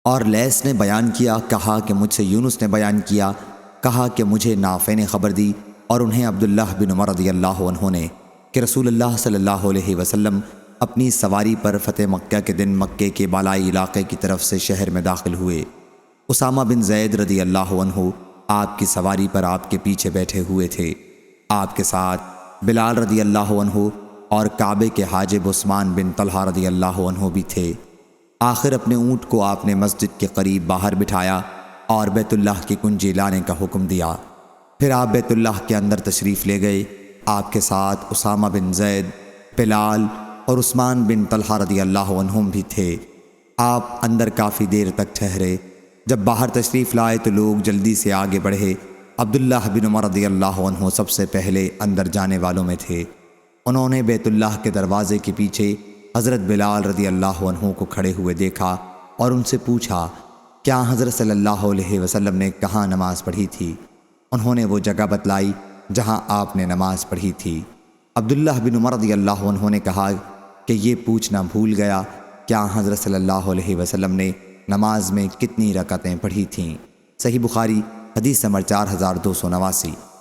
اور لیث نے بیان کیا، کہا کہ مجھ سے یونس نے بیان کیا، کہا کہ مجھے نافع نے خبر دی اور انہیں عبداللہ بن عمر رضی اللہ عنہ نے کہ رسول اللہ صلی اللہ علیہ وسلم اپنی سواری پر فتح مکہ کے دن مکے کے بالائی علاقے کی طرف سے شہر میں داخل ہوئے۔ اسامہ بن زید رضی اللہ عنہ آپ کی سواری پر آپ کے پیچھے بیٹھے ہوئے تھے۔ آپ کے ساتھ بلال رضی اللہ عنہ اور کعبے کے حاجب عثمان بن طلحہ رضی اللہ عنہ بھی تھے۔ آخر اپنے اونٹ کو آپ نے مسجد کے قریب باہر بٹھایا اور بیت اللہ کی کنجی لانے کا حکم دیا۔ پھر آپ بیت اللہ کے اندر تشریف لے گئے۔ آپ کے ساتھ اسامہ بن زید، بلال اور عثمان بن طلحہ رضی اللہ عنہم بھی تھے۔ آپ اندر کافی دیر تک ٹھہرے۔ جب باہر تشریف لائے تو لوگ جلدی سے آگے بڑھے۔ عبداللہ بن عمر رضی اللہ عنہ سب سے پہلے اندر جانے والوں میں تھے۔ انہوں نے بیت اللہ کے دروازے کے پیچھے حضرت بلال رضی اللہ عنہ کو کھڑے ہوئے دیکھا اور ان سے پوچھا، کیا حضرت صلی اللہ علیہ وسلم نے کہاں نماز پڑھی تھی؟ انہوں نے وہ جگہ بتلائی جہاں آپ نے نماز پڑھی تھی۔ عبداللہ بن عمر رضی اللہ عنہ نے کہا کہ یہ پوچھنا بھول گیا، کیا حضرت صلی اللہ علیہ وسلم نے نماز میں کتنی رکعتیں پڑھی تھیں؟ صحیح بخاری حدیث نمبر 4289۔